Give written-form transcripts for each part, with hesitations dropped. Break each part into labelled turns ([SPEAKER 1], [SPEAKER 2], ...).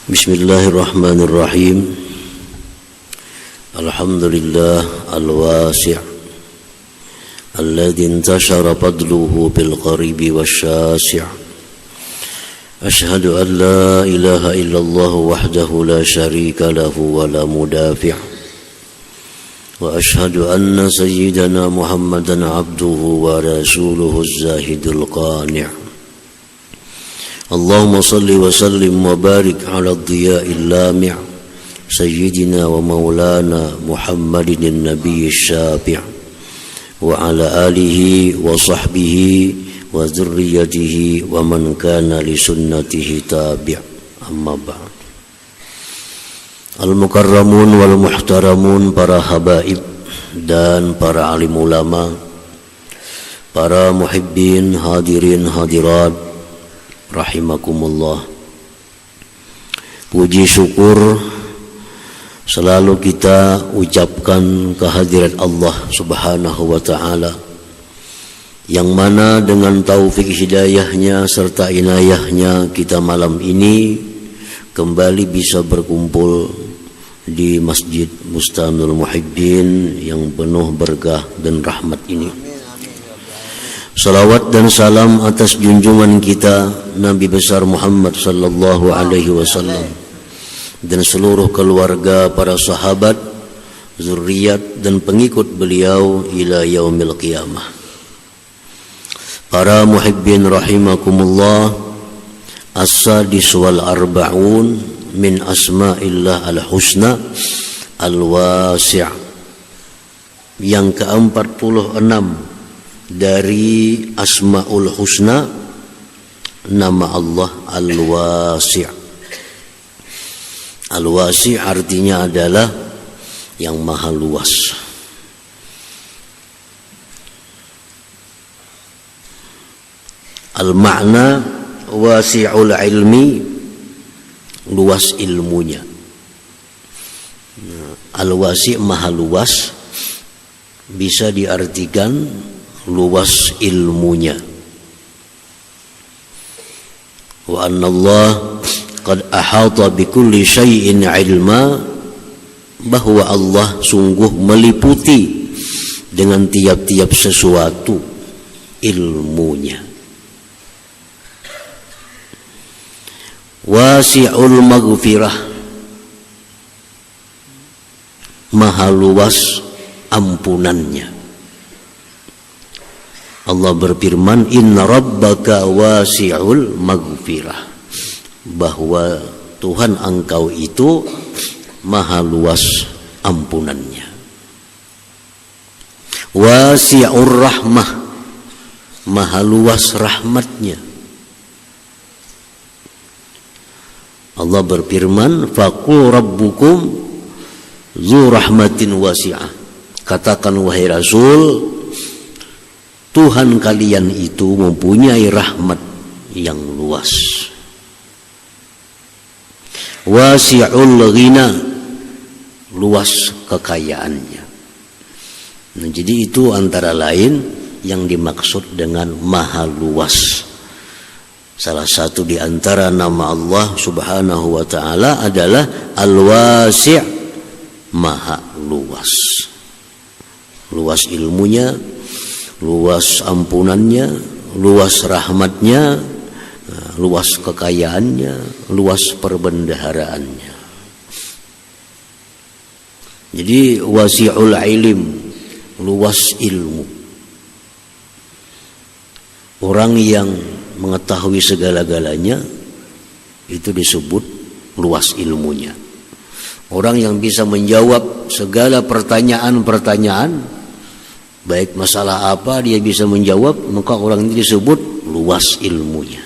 [SPEAKER 1] Bismillahirrahmanirrahim. Alhamdulillah al-wasi' alladhi intashara fadluhu bil qaribi wasyasi'. Ashhadu an la ilaha illallah wahdahu la syarika lahu wa la mudafi'. Wa ashhadu anna sayyidana Muhammadan abduhu wa rasuluhu az-zahidul qani'. Allahumma salli wa sallim wa barik ala ad-diya'il lami' sayyidina wa maulana Muhammadin nabiyyi syafi' wa ala alihi wa sahbihi wa dzurriyyatihi wa man kana li sunnatihi tabi' amma ba'd. Al-mukarramun wal muhtaramun, para habaib dan para alim ulama, para muhibbin, hadirin hadirat rahimakumullah. Puji syukur selalu kita ucapkan kehadirat Allah Subhanahu wa ta'ala, yang mana dengan taufik hidayahnya serta inayahnya kita malam ini kembali bisa berkumpul di Masjid Bustanul Muhibbin yang penuh berkah dan rahmat ini. Salawat dan salam atas junjungan kita Nabi besar Muhammad sallallahu alaihi wasallam dan seluruh keluarga, para sahabat, zuriat dan pengikut beliau ila yaumil qiyamah. Para muhibbin rahimakumullah, as-sadis wal arba'un min asma'illah al-husna al-wasi', yang ke-46 dari Asmaul Husna, nama Allah Al-Wasi'. Al-Wasi' artinya adalah yang maha luas. Al-makna wasi'ul ilmi, luas ilmunya. Al-Wasi' maha luas bisa diartikan luas ilmunya. Wa anna Allah qad ahata bi kulli syai'in ilma, bahwa Allah sungguh meliputi dengan tiap-tiap sesuatu ilmunya. Wasi'ul maghfirah, maha luas ampunannya. Allah berfirman, inna rabbaka wasi'ul maghfirah, bahwa Tuhan engkau itu maha luas ampunannya. Wasi'ur rahmah, maha luas rahmatnya. Allah berfirman, faqul rabbukum dzu rahmatin wasi'ah, katakan wahai Rasul, Tuhan kalian itu mempunyai rahmat yang luas. Wasi'ul ghina, luas kekayaannya. Nah, jadi itu antara lain yang dimaksud dengan maha luas. Salah satu di antara nama Allah Subhanahu wa ta'ala adalah Al-Wasi', maha luas. Luas ilmunya, luas ampunannya, luas rahmatnya, luas kekayaannya, luas perbendaharaannya. Jadi wasi'ul ilim, luas ilmu. Orang yang mengetahui segala-galanya itu disebut luas ilmunya. Orang yang bisa menjawab segala pertanyaan-pertanyaan, baik masalah apa dia bisa menjawab, maka orang ini disebut luas ilmunya.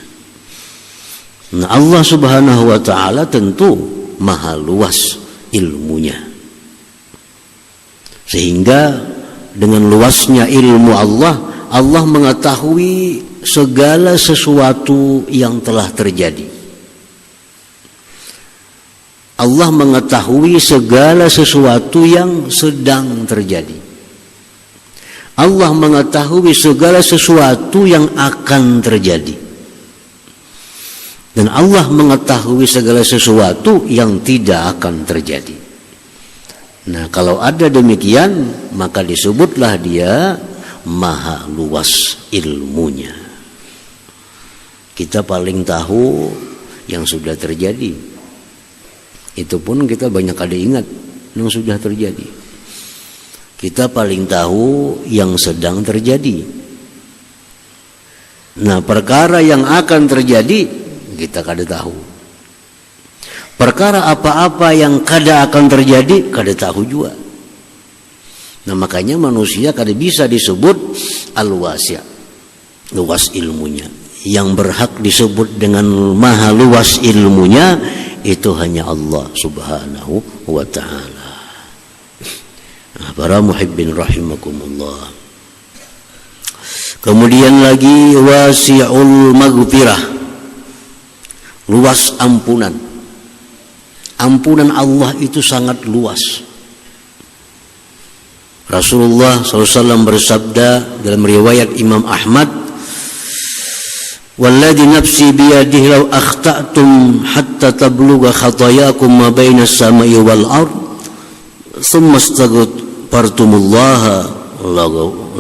[SPEAKER 1] Nah, Allah Subhanahu wa ta'ala tentu maha luas ilmunya, sehingga dengan luasnya ilmu Allah, Allah mengetahui segala sesuatu yang telah terjadi. Allah mengetahui segala sesuatu yang sedang terjadi. Allah mengetahui segala sesuatu yang akan terjadi. Dan Allah mengetahui segala sesuatu yang tidak akan terjadi. Nah, kalau ada demikian, maka disebutlah dia maha luas ilmunya. Kita paling tahu yang sudah terjadi. Itu pun kita banyak ada ingat yang sudah terjadi. Kita paling tahu yang sedang terjadi. Nah, perkara yang akan terjadi kita kada tahu. Perkara apa-apa yang kada akan terjadi kada tahu juga. Nah, makanya manusia kada bisa disebut al-wasi', luas ilmunya. Yang berhak disebut dengan maha luas ilmunya itu hanya Allah Subhanahu wa ta'ala. Nah, para muhibbin rahimakumullah. Kemudian lagi wasi'ul maghfirah, luas ampunan. Ampunan Allah itu sangat luas. Rasulullah SAW bersabda dalam riwayat Imam Ahmad, "Walladzi nafsi biyadihi law akhta'tum hatta tablugha khatayakum ma baina as-sama'i wal ard, tsumma astaghfartumullaha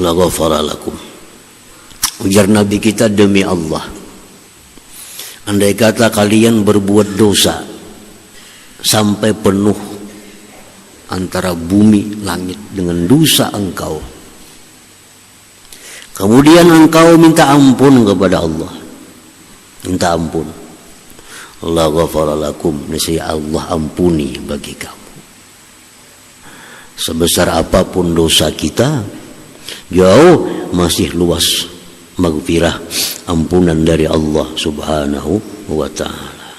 [SPEAKER 1] laghafara lakum." Ujar Nabi kita, demi Allah, andai kata kalian berbuat dosa sampai penuh antara bumi langit dengan dosa engkau, kemudian engkau minta ampun kepada Allah, minta ampun, Allah ghafara lakum, niscaya Allah ampuni bagi kamu. Sebesar apapun dosa kita, jauh masih luas maghfirah, ampunan dari Allah Subhanahu wa ta'ala.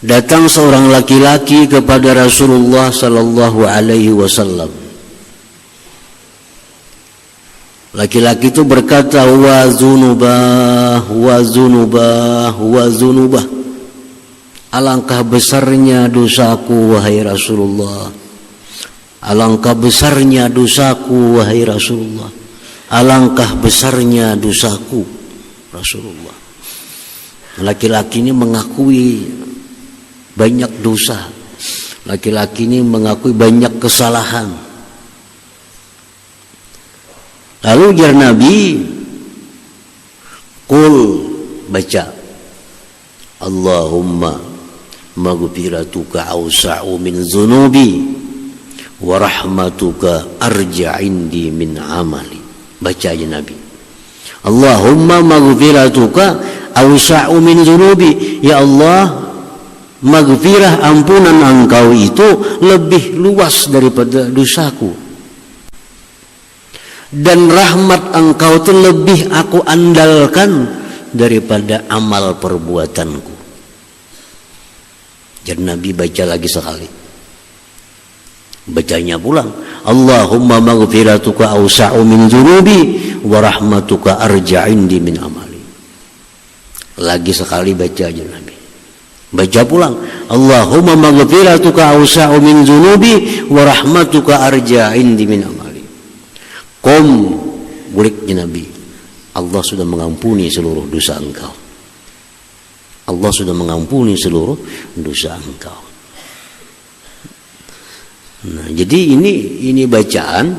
[SPEAKER 1] Datang seorang laki-laki kepada Rasulullah sallallahu alaihi wasallam. Laki-laki itu berkata, wa zunubah, wa zunubah, wa zunubah. Alangkah besarnya dosaku wahai Rasulullah. Alangkah besarnya dosaku wahai Rasulullah. Alangkah besarnya dosaku Rasulullah. Laki-laki ini mengakui banyak dosa. Laki-laki ini mengakui banyak kesalahan. Lalu ujar Nabi, qul, baca, Allahumma maghfiratuka awsa'u min zunubi wa rahmatuka arja indi min amali. Baca aja Nabi, Allahumma maghfiratuka awsa'u min zunubi. Ya Allah, maghfirah, ampunan engkau itu lebih luas daripada dosaku, dan rahmat engkau itu lebih aku andalkan daripada amal perbuatanku. Jadi Nabi baca lagi sekali, bacanya pulang, Allahumma maghfiratuka awsa'u min dzunubi wa rahmatuka arja indi min amali. Lagi sekali baca aja Nabi, baca pulang, Allahumma maghfiratuka awsa'u min dzunubi wa rahmatuka arja indi min amali. Qum, buliknya Nabi, Allah sudah mengampuni seluruh dosa engkau. Allah sudah mengampuni seluruh dosa engkau. Nah, jadi ini bacaan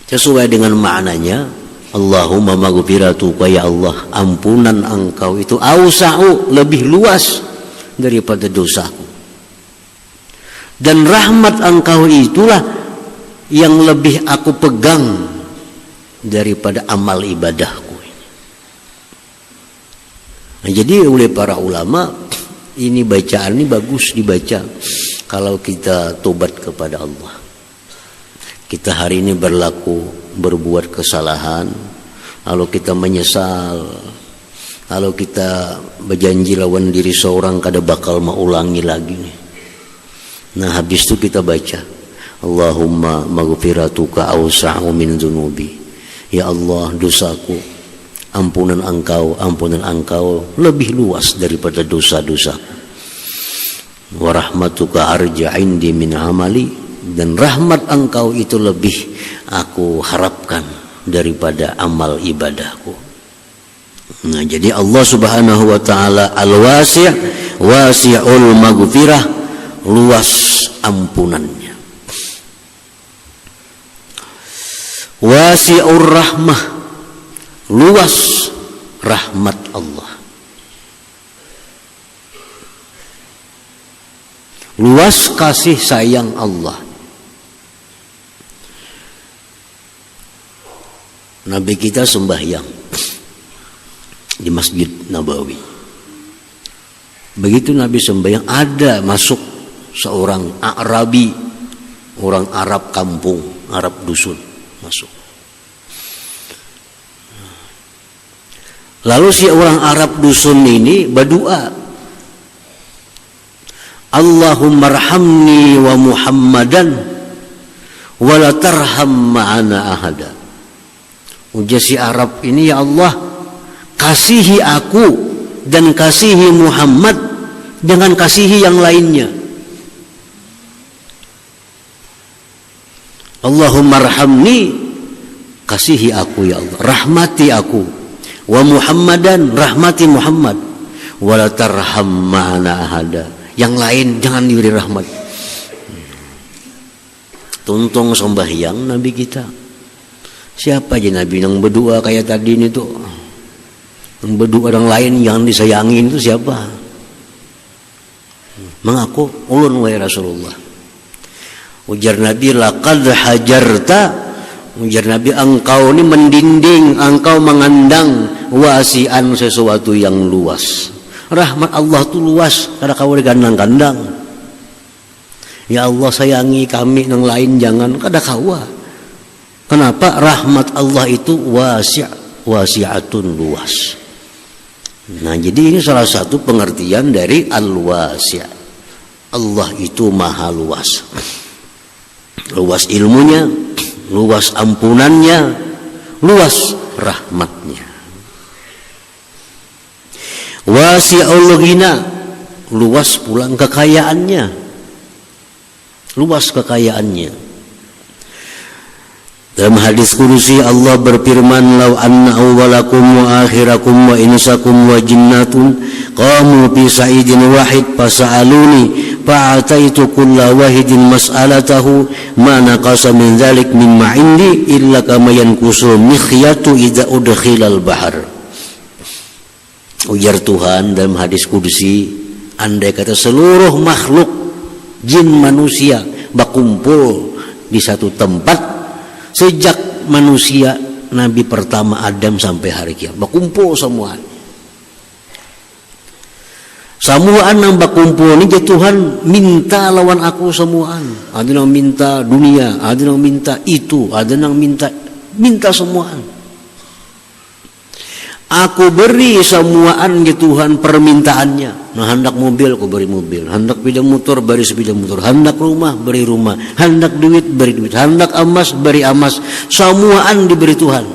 [SPEAKER 1] sesuai dengan maknanya. Allahumma maghfiratuka, ya Allah, ampunan engkau itu awsa'u, lebih luas daripada dosaku, dan rahmat engkau itulah yang lebih aku pegang daripada amal ibadahku ini. Nah, jadi oleh para ulama, ini bacaan ini bagus dibaca kalau kita tobat kepada Allah. Kita hari ini berbuat kesalahan, lalu kita menyesal, lalu kita berjanji lawan diri seorang kada bakal mengulangi lagi. Nah, habis itu kita baca, Allahumma maghfiratuka awsa'u min dzunubi. Ya Allah, dosaku, ampunan engkau lebih luas daripada dosa-dosaku. Wa rahmatuka arja indi min amali, dan rahmat engkau itu lebih aku harapkan daripada amal ibadahku. Nah, jadi Allah Subhanahu wa taala Al-Wasi', wasi'ul maghfirah, luas ampunannya. Wasi'ur rahmah, luas rahmat Allah. Luas kasih sayang Allah. Nabi kita sembahyang di Masjid Nabawi. Begitu Nabi sembahyang, ada masuk seorang Arabi, orang Arab kampung, Arab dusun masuk. Lalu si orang Arab dusun ini berdoa, Allahumma arhamni wa Muhammadan wa la tarham ma'ana ahada. Ujar si Arab ini, ya Allah, kasihi aku dan kasihi Muhammad, jangan kasihi yang lainnya. Allahumma arhamni, kasihi aku ya Allah, rahmati aku, wa Muhammadan, rahmati Muhammad, wa la tarham ma'ana ahada, yang lain jangan diberi rahmat. Tuntung sembahyang Nabi kita. Siapa aja Nabi yang berdoa kayak tadi ini tuh? Yang berdoa orang lain yang disayangin itu siapa? Mengaku ulun wa Rasulullah. Ujar Nabi, laqad hajarta, ujar Nabi, engkau ini mendinding, engkau mengandang wasi'an, sesuatu yang luas. Rahmat Allah itu luas, karena kau digandang-gandang. Ya Allah, sayangi kami, yang lain jangan, kada kawa. Kenapa? Rahmat Allah itu wasi'atun, luas. Nah, jadi ini salah satu pengertian dari al-wasi'. Allah itu maha luas. Luas ilmunya, luas ampunannya, luas rahmatnya. Wasi'ul ghina, luas pulang kekayaannya. Luas kekayaannya. Dalam hadis kursi Allah berfirman, "Lau anna awwalakum wa akhirakum wa insakum wa jinnatun qamu fi sa'idin wahid fasa'aluni fa'ataitu kulla wahidin mas'alatahu ma naqasa min dzalik mimma 'indi illa kama yanqusul mikhyatu idza udkhilal bahr." Ujar Tuhan dalam hadis kursi, andai kata seluruh makhluk jin manusia berkumpul di satu tempat, sejak manusia Nabi pertama Adam sampai hari kiamat, berkumpul semua. Samuaan yang berkumpul ini Tuhan minta lawan aku semuaan. Ada yang minta dunia, ada yang minta itu, ada yang minta semuaan. Aku beri semuaan ya Tuhan permintaannya. Nah, hendak mobil aku beri mobil, hendak sepeda motor beri sepeda motor, hendak rumah beri rumah, hendak duit beri duit, hendak emas beri emas. Semuaan diberi Tuhan.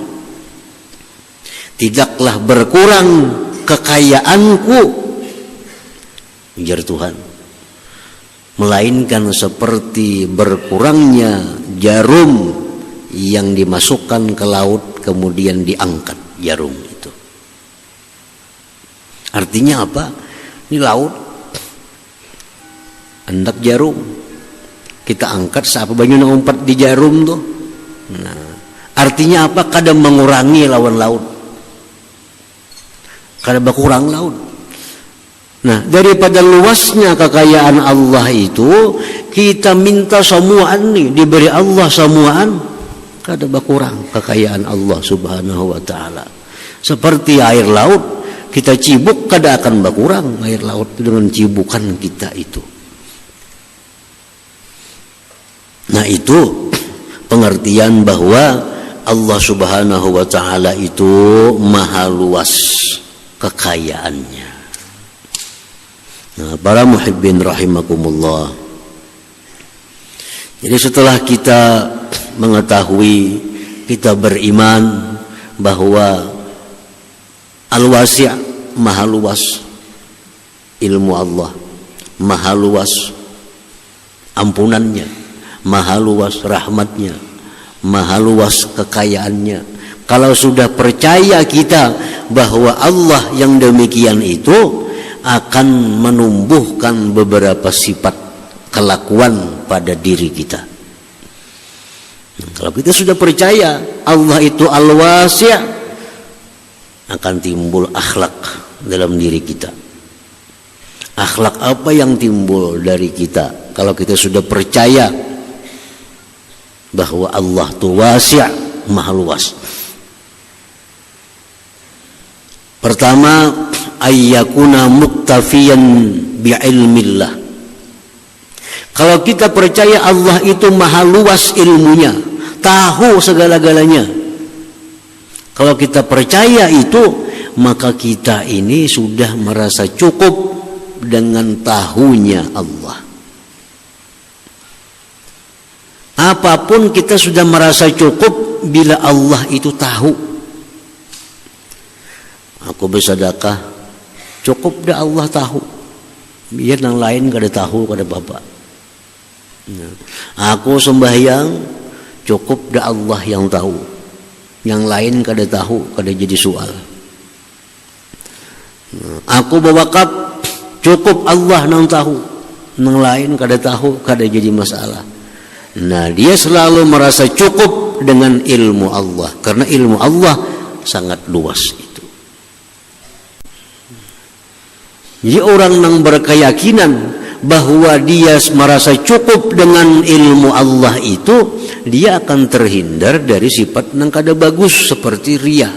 [SPEAKER 1] Tidaklah berkurang kekayaanku, ujar Tuhan, melainkan seperti berkurangnya jarum yang dimasukkan ke laut kemudian diangkat jarum itu. Artinya apa? Ini laut, hendak jarum, kita angkat siapa banyak ngumpat di jarum tuh. Nah, artinya apa? Kadang mengurangi lawan laut, kadang berkurang laut. Nah, daripada luasnya kekayaan Allah itu, kita minta semuaan nih, diberi Allah semuaan, kadang berkurang kekayaan Allah Subhanahu wa ta'ala. Seperti air laut, kita cibuk kada akan berkurang air laut dengan cibukan kita itu. Nah, itu pengertian bahwa Allah Subhanahu wa ta'ala itu maha luas kekayaannya. Nah, para muhibbin rahimakumullah. Jadi setelah kita mengetahui, kita beriman bahwa Al-Wasi' maha luas ilmu Allah, maha luas ampunannya, maha luas rahmatnya, maha luas kekayaannya. Kalau sudah percaya kita bahwa Allah yang demikian itu akan menumbuhkan beberapa sifat kelakuan pada diri kita. Kalau kita sudah percaya Allah itu Al-Wasi', akan timbul akhlak dalam diri kita. Akhlak apa yang timbul dari kita kalau kita sudah percaya bahwa Allah itu wasi', maha luas? Pertama, ayyakuna muktafiyan bi'ilmillah. Kalau kita percaya Allah itu maha luas ilmunya, tahu segala-galanya. Kalau kita percaya itu, maka kita ini sudah merasa cukup dengan tahunya Allah. Apapun kita sudah merasa cukup bila Allah itu tahu. Aku bersedekah, cukup dah Allah tahu. Biar yang lain kada tahu, kada apa-apa. Aku sembahyang, cukup dah Allah yang tahu. Yang lain kada tahu, kada jadi soal. Aku berwakaf, cukup Allah yang tahu. Yang lain kada tahu, kada jadi masalah. Nah, dia selalu merasa cukup dengan ilmu Allah, karena ilmu Allah sangat luas itu. Jadi orang yang berkeyakinan bahwa dia merasa cukup dengan ilmu Allah itu, dia akan terhindar dari sifat yang kada bagus seperti riya.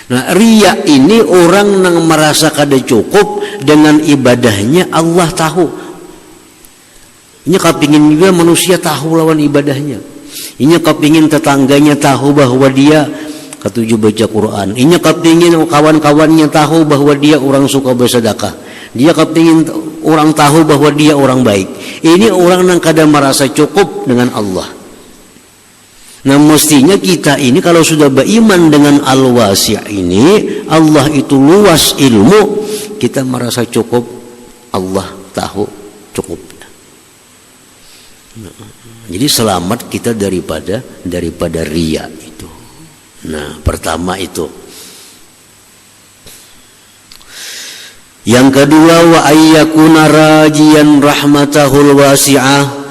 [SPEAKER 1] Nah, riya ini orang yang merasa kada cukup dengan ibadahnya, Allah tahu. Ini kepingin juga manusia tahu lawan ibadahnya. Ini kepingin tetangganya tahu bahwa dia ketujuh baca Quran. Ini kepingin kawan-kawannya tahu bahwa dia orang suka bersedekah. Dia kepingin orang tahu bahwa dia orang baik. Ini orang yang kadang merasa cukup dengan Allah. Nah, mestinya kita ini kalau sudah beriman dengan Al-Wasi' ini, Allah itu luas ilmu, kita merasa cukup, Allah tahu, cukup. Nah, jadi selamat kita daripada riya itu. Nah, pertama itu. Yang kedua, wa ayyakuna rajiyan rahmatahul wasi'ah.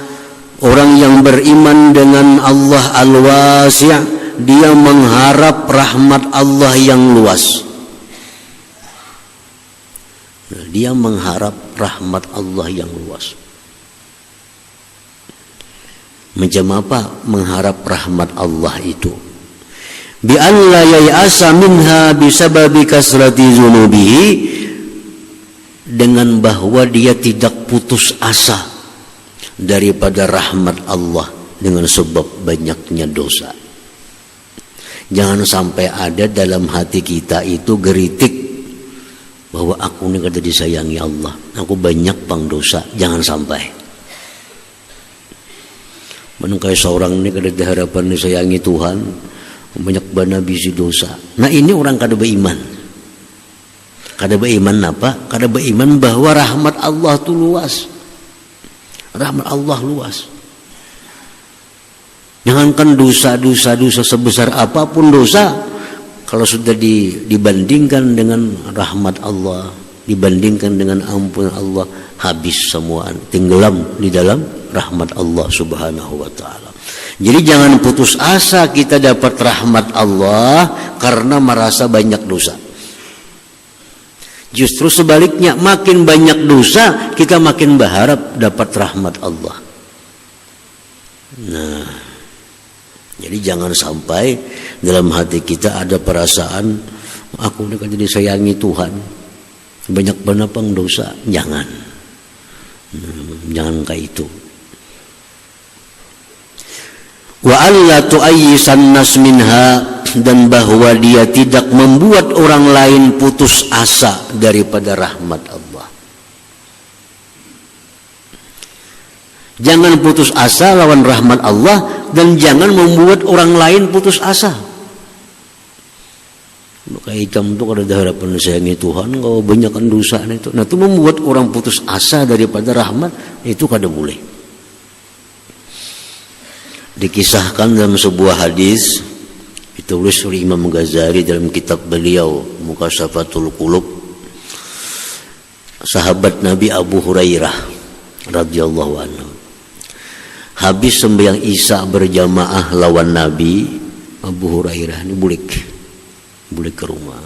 [SPEAKER 1] Orang yang beriman dengan Allah Al-Wasi', dia mengharap rahmat Allah yang luas. Nah, dia mengharap rahmat Allah yang luas. Macam apa mengharap rahmat Allah itu? Bi alla ya'asa minha bisababi kasrati dzunubihi, dengan bahwa dia tidak putus asa daripada rahmat Allah dengan sebab banyaknya dosa. Jangan sampai ada dalam hati kita itu geritik bahwa aku ini kada disayangi Allah, aku banyak pang dosa. Jangan sampai. Menungkai seorang ini kada diharapan disayangi Tuhan, banyak bana bisi dosa. Nah, ini orang kada beriman. Kada beriman apa? Kada beriman bahwa rahmat Allah itu luas. Rahmat Allah luas. Jangankan dosa sebesar apapun dosa, kalau sudah dibandingkan dengan rahmat Allah, dibandingkan dengan ampun Allah, habis semua, tenggelam di dalam rahmat Allah Subhanahu wa ta'ala. Jadi jangan putus asa kita dapat rahmat Allah karena merasa banyak dosa. Justru sebaliknya, makin banyak dosa kita makin berharap dapat rahmat Allah. Nah, jadi jangan sampai dalam hati kita ada perasaan aku ini kan jadi sayangi Tuhan, banyak banget pang dosa. Jangan kayak itu. Wa alla tu'ayyisan nas minha, dan bahwa dia tidak membuat orang lain putus asa daripada rahmat Allah. Jangan putus asa lawan rahmat Allah, dan jangan membuat orang lain putus asa. Maka hitam itu kada ada harapan sayangi Tuhan, kalau banyakkan dosa itu. Nah, itu membuat orang putus asa daripada rahmat, itu kada boleh. Dikisahkan dalam sebuah hadis, ditulis oleh Imam Ghazali dalam kitab beliau Mukashafatul Qulub. Sahabat Nabi Abu Hurairah radhiyallahu anhu habis sembahyang Isya berjamaah lawan Nabi, Abu Hurairah ini bulik ke rumah.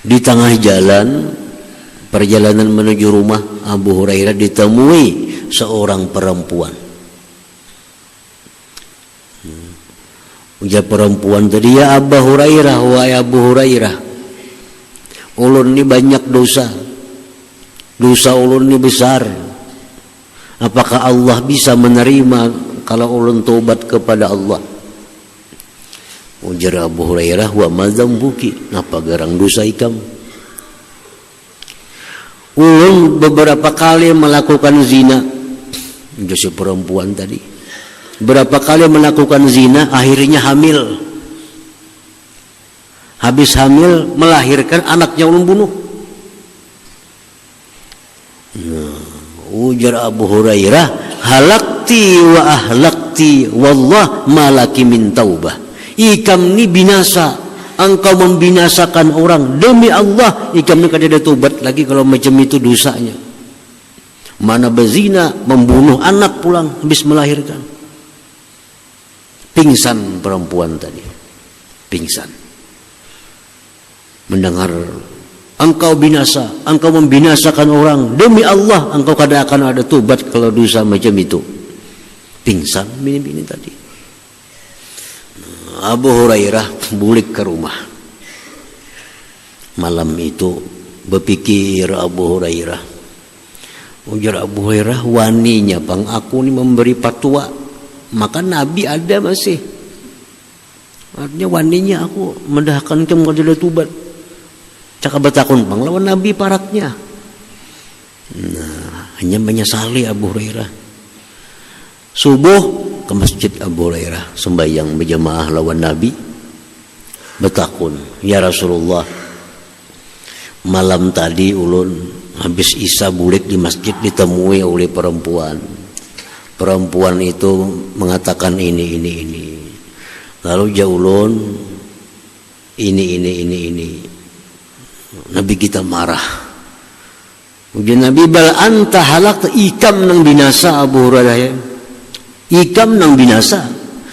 [SPEAKER 1] Di tengah jalan perjalanan menuju rumah Abu Hurairah ditemui seorang perempuan. Ujar perempuan tadi, ya Abu Hurairah, wahai Abu Hurairah, ulun ini banyak dosa ulun ini besar. Apakah Allah bisa menerima kalau ulun tobat kepada Allah? Ujar Abu Hurairah, wa ma dzambuki, napa garang dosa ikam? Ulun beberapa kali melakukan zina. Ujar si perempuan tadi, berapa kali melakukan zina, akhirnya hamil. Habis hamil melahirkan anaknya ulun bunuh. Ujar Abu Hurairah, halakti wa ahlakti wallah malaki min taubah. Ikam ni binasa, engkau membinasakan orang, demi Allah ikam ni kada ada tobat lagi kalau macam itu dosanya. Mana berzina, membunuh anak pulang habis melahirkan. Pingsan perempuan tadi, pingsan mendengar engkau binasa, engkau membinasakan orang, demi Allah engkau kada akan ada tobat kalau dosa macam itu. Pingsan bini-bini tadi. Abu Hurairah bulik ke rumah. Malam itu berpikir Abu Hurairah, ujar Abu Hurairah, waninya pang aku ni memberi fatwa, maka Nabi ada masih. Artinya waninya aku mendahkan kamu kada ada tobat. Cakap batakun pang lawan Nabi paraknya. Nah, hanya menyesali Abu Hurairah. Subuh ke masjid Abu Hurairah sembahyang berjamaah lawan Nabi. Batakun, ya Rasulullah, malam tadi ulun habis Isya bulik di masjid ditemui oleh perempuan. Perempuan itu mengatakan ini. Lalu jaulun ini. Nabi kita marah. Ujian Nabi, bal anta halak, ikam nang binasa Abu Hurairah ya. Ikam nang binasa,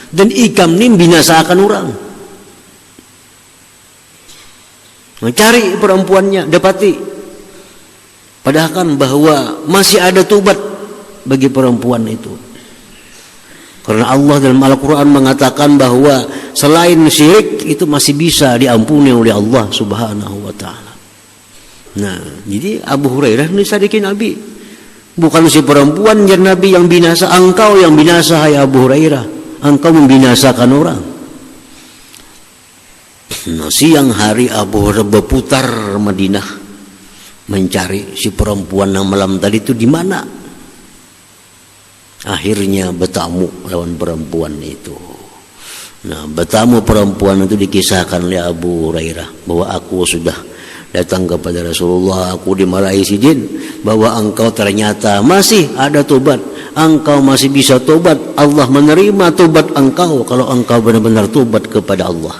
[SPEAKER 1] dan ikam ni binasa akan orang. Mencari perempuannya, dapati. Padahal kan bahwa masih ada tobat bagi perempuan itu. Karena Allah dalam Al-Quran mengatakan bahwa selain syirik itu masih bisa diampuni oleh Allah Subhanahu wa ta'ala. Nah, jadi Abu Hurairah ini sadiki Nabi. Bukan si perempuan yang Nabi yang binasa, engkau yang binasa hai Abu Hurairah. Engkau membinasakan orang. Nah, siang hari Abu Hurairah berputar Madinah mencari si perempuan yang malam tadi itu di mana. Akhirnya bertamu lawan perempuan itu. Nah, bertamu perempuan itu dikisahkan oleh Abu Hurairah bahwa aku sudah datang kepada Rasulullah, aku dimarahi si jin bahwa engkau ternyata masih ada tobat, engkau masih bisa tobat, Allah menerima tobat engkau kalau engkau benar-benar tobat kepada Allah.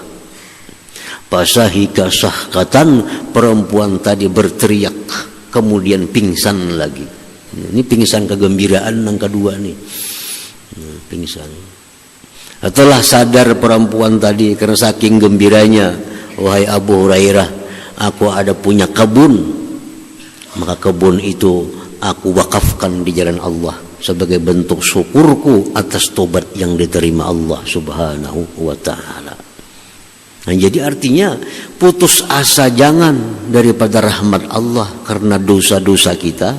[SPEAKER 1] Pasahika sahkatan, perempuan tadi berteriak kemudian pingsan lagi. Ini pingsan kegembiraan yang kedua nih. Pingsan. Setelah sadar perempuan tadi karena saking gembiranya, wahai Abu Hurairah, aku ada punya kebun, maka kebun itu aku wakafkan di jalan Allah sebagai bentuk syukurku atas tobat yang diterima Allah Subhanahu wa ta'ala. Nah, jadi artinya putus asa jangan daripada rahmat Allah karena dosa-dosa kita,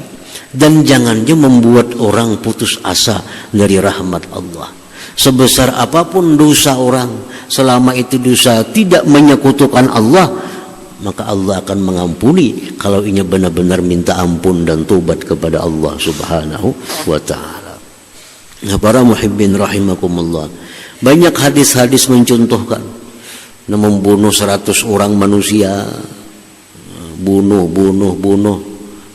[SPEAKER 1] dan jangan juga membuat orang putus asa dari rahmat Allah. Sebesar apapun dosa orang, selama itu dosa tidak menyekutukan Allah, maka Allah akan mengampuni kalau ia benar-benar minta ampun dan tobat kepada Allah Subhanahu wa ta'ala. Nah, para muhibbin rahimakumullah, banyak hadis-hadis mencontohkan membunuh 100 orang manusia, bunuh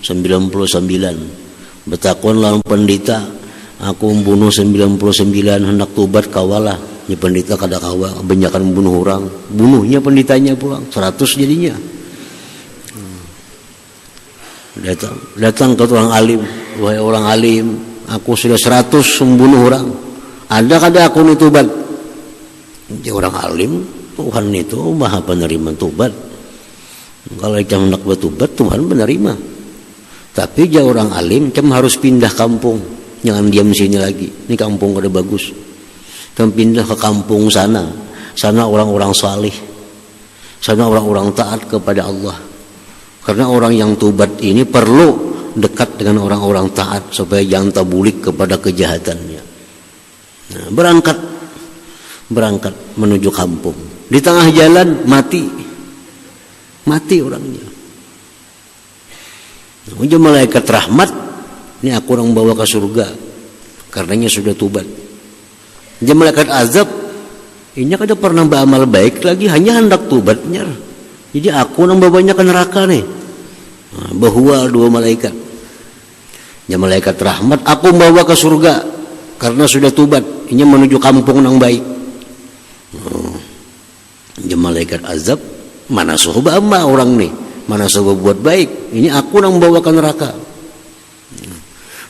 [SPEAKER 1] 99. Betakon lawan pendeta, aku membunuh 99 hendak tobat kawalah. Ini pendeta kada kawa banyakan bunuh orang, bunuhnya pendetanya pulang 100 jadinya. Datang ke orang alim, wahai orang alim, aku sudah 100 membunuh orang. Ada kada aku nih tobat? Dia orang alim, Tuhan itu maha penerima tobat. Kalau jam nak bertobat Tuhan menerima. Tapi dia orang alim, cam harus pindah kampung, jangan diam sini lagi. Ini kampung kada bagus. Cam pindah ke kampung sana. Sana orang-orang salih. Sana orang-orang taat kepada Allah. Karena orang yang tobat ini perlu dekat dengan orang-orang taat supaya jangan tabulik kepada kejahatannya. Nah, berangkat menuju kampung. Di tengah jalan mati orangnya. Ujar malaikat rahmat, ini aku orang bawa ke surga karenanya sudah tobat. Ujar malaikat azab, ini kada pernah beramal baik lagi, hanya hendak tobatnya. Jadi aku orang bawanya ke neraka nih. Nah, bahwa dua malaikat. Ujar malaikat rahmat, aku bawa ke surga karena sudah tobat. Ini menuju kampung yang baik. Ujar malaikat azab, mana suhu bama orang nih, mana suhu buat baik, ini aku yang bawa ke neraka.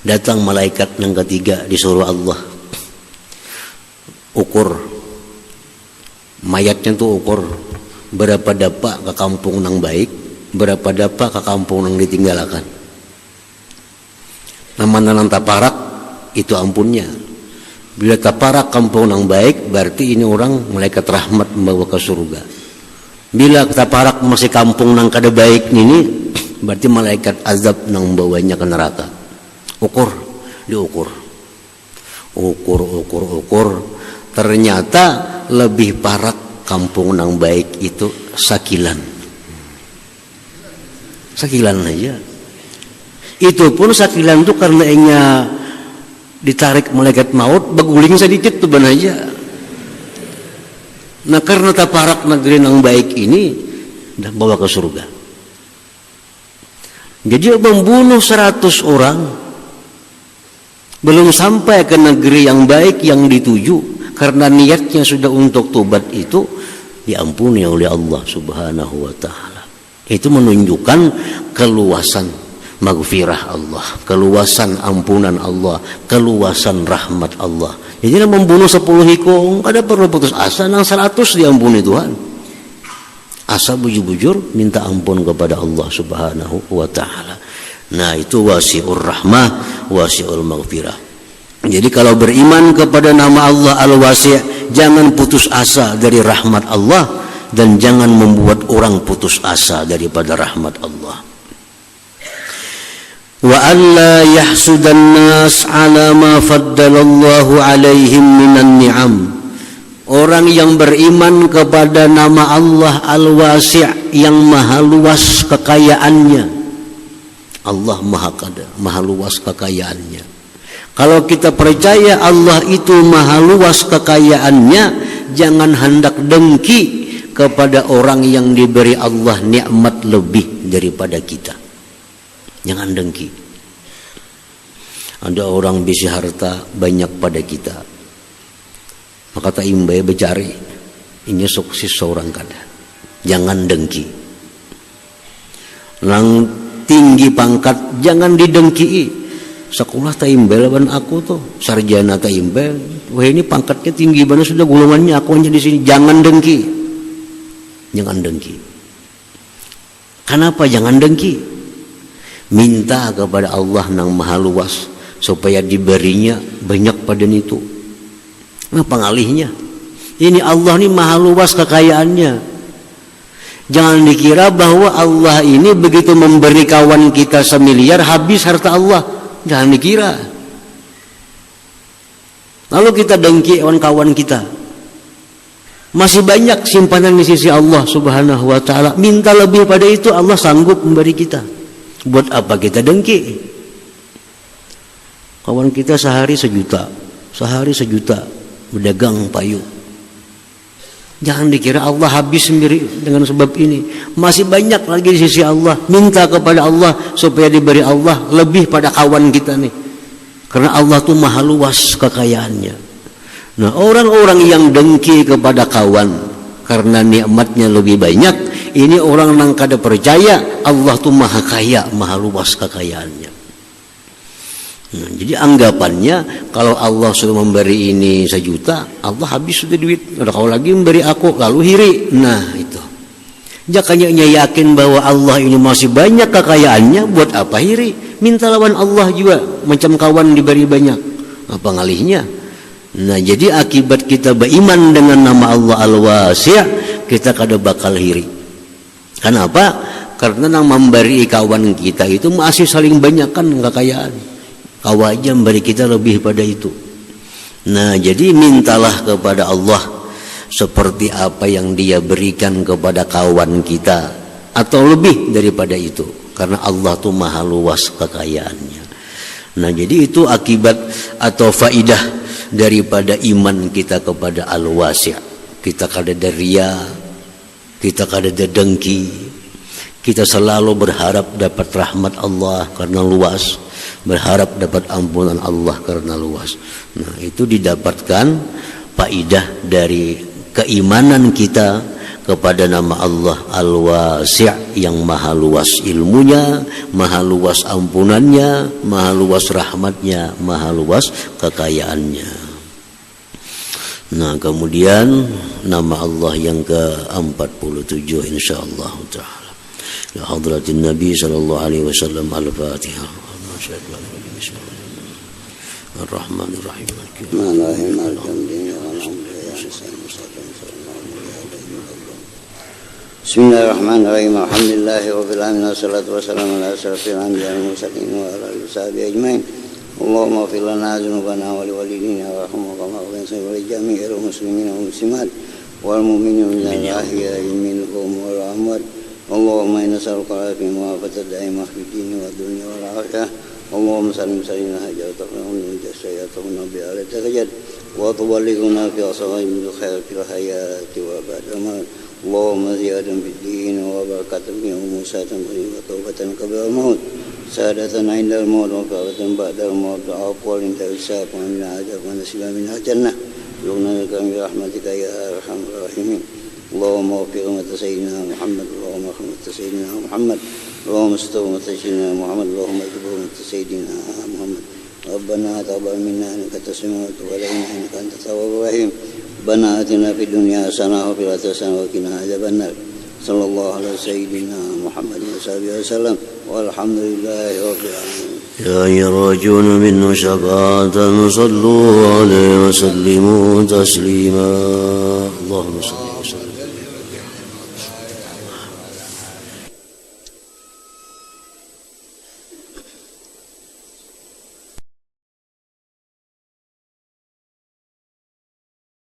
[SPEAKER 1] Datang malaikat yang ketiga disuruh Allah, ukur mayatnya tuh, ukur berapa dapat ke kampung yang baik, berapa dapat ke kampung yang ditinggalkan. Nama taparak itu ampunnya. Bila taparak kampung yang baik, berarti ini orang malaikat rahmat membawa ke surga. Bila taparak masih kampung yang kada baik ini, berarti malaikat azab yang membawanya ke neraka. Diukur. Ukur. Ternyata lebih parah kampung yang baik itu Sakilan aja. Itu pun Sakilan itu karena enya ditarik malaikat maut, beguling sedikit tuh aja. Nah karena taparak negeri yang baik ini dah bawa ke surga. Jadi membunuh 100 orang belum sampai ke negeri yang baik yang dituju, karena niatnya sudah untuk tobat itu diampuni oleh Allah Subhanahu wa taala. Itu menunjukkan keluasan maghfirah Allah, keluasan ampunan Allah, keluasan rahmat Allah. Jadi membunuh 10 hikung, ada perlu putus asa, nang 100 diampuni Tuhan. Asa bujur-bujur minta ampun kepada Allah Subhanahu wa taala. Nah, itu wasi'ur rahmah, wasi'ul maghfirah. Jadi kalau beriman kepada nama Allah Al-Wasi', jangan putus asa dari rahmat Allah dan jangan membuat orang putus asa daripada rahmat Allah. Wa alla yahsudan nas ala ma faddalallahu alaihim minan ni'am. Orang yang beriman kepada nama Allah Al-Wasi' yang maha luas kekayaannya. Allah maha luas kekayaannya. Kalau kita percaya Allah itu maha luas kekayaannya, jangan hendak dengki kepada orang yang diberi Allah nikmat lebih daripada kita. Jangan dengki. Ada orang bisi harta banyak pada kita, maka tak imbai becari, ini sukses seorang kada. Jangan dengki. Nang tinggi pangkat jangan didengki. Sekolah tak imbai lawan aku tuh, sarjana tak imbai. Wah ini pangkatnya tinggi banget sudah golongannya aku hanya di sini. Jangan dengki. Jangan dengki. Kenapa jangan dengki? Minta kepada Allah yang maha luas supaya diberinya banyak pada itu. Nah pengalihnya, ini Allah ini maha luas kekayaannya. Jangan dikira bahwa Allah ini begitu memberi kawan kita 1 miliar habis harta Allah. Jangan dikira. Lalu kita dengki kawan-kawan kita, masih banyak simpanan di sisi Allah Subhanahu wa taala. Minta lebih pada itu, Allah sanggup memberi kita. Buat apa kita dengki? Kawan kita sehari 1 juta berdagang payu. Jangan dikira Allah habis sendiri dengan sebab ini. Masih banyak lagi di sisi Allah. Minta kepada Allah supaya diberi Allah lebih pada kawan kita nih. Karena Allah tuh maha luas kekayaannya. Nah, orang-orang yang dengki kepada kawan karena nikmatnya lebih banyak, ini orang yang kada percaya Allah tuh maha kaya, maha luas kekayaannya. Nah, jadi anggapannya kalau Allah sudah memberi ini 1 juta, Allah habis sudah duit. Kalau lagi memberi aku, lalu hiri. Nah itu. Jakanya yakin bahwa Allah ini masih banyak kekayaannya, buat apa hiri? Minta lawan Allah juga, macam kawan diberi banyak. Apa ngalihnya? Nah jadi akibat kita beriman dengan nama Allah Al-Wasi', kita kada bakal hiri. Kenapa? Karena yang memberi kawan kita itu masih saling banyak kan kekayaan. Kau aja memberi kita lebih pada itu. Nah jadi mintalah kepada Allah seperti apa yang Dia berikan kepada kawan kita, atau lebih daripada itu, karena Allah tuh maha luas kekayaannya. Nah jadi itu akibat atau faidah daripada iman kita kepada Al-Wasi'. Kita kada ada riya, kita kada ada dengki, kita selalu berharap dapat rahmat Allah karena luas, berharap dapat ampunan Allah karena luas. Nah itu didapatkan faidah dari keimanan kita kepada nama Allah Al-Wasi' yang maha luas ilmunya, maha luas ampunannya, maha luas rahmatnya, maha luas kekayaannya. Nah kemudian nama Allah yang ke-47 insyaallah ta'ala. Ya hadratin Nabi sallallahu alaihi wasallam. Al-Fatihah. Ar-Rahmanir-Rahim.
[SPEAKER 2] Bismillahirrahmanirrahim. Alhamdulillahirabbil alamin wassalatu wassalamu ala asyrafil anbiya'i wal mursalin wa ala alihi washabihi ajmain. Allahumma ighfir lana dzunubana wa liwalidina warhamna wa li jami'il muslimina wal muslimat wal mu'minina minal ahya'i minhum wal amwat. Allahumma inna nas'aluka al-afiyata wa al-daima fid din wa dunya wal akhirah. Allahumma sallim sayyidina hajatana wa jassayatuna bi al-tajad wa tuballighuna fi ashabil khair fil hayati wa ba'da ma. Allahumma ziyadan fid din wa barakatan fi umusatan wa tawbatan qabla al-maut, sadatan 'inda al-maut wa fawatan ba'da al-maut, afwan inda hisab wa min ajab wa nasiban min al-jannah. Yughnika bi rahmatika ya arhamar rahimin. Allahumma waffiq ummata sayyidina Muhammad, Allahumma rahmat sayyidina Muhammad, Allahumma astur ummata sayyidina Muhammad, Allahumma ajibur ummata sayyidina Muhammad. Rabbana taqabbal minna innaka antas samiul 'alim wa innaka antat tawwabur rahim. Rabbana atina fid dunya hasanah wa fil akhirati hasanah wa qina adzabannar. Sallallahu alaihi sayyidina Muhammad wa sahbihi wasallam. Walhamdulillahi rabbil alamin.
[SPEAKER 1] يا يراجون منه شفاعة صلوا عليه وسلموا تسليما. اللهم صل وسلم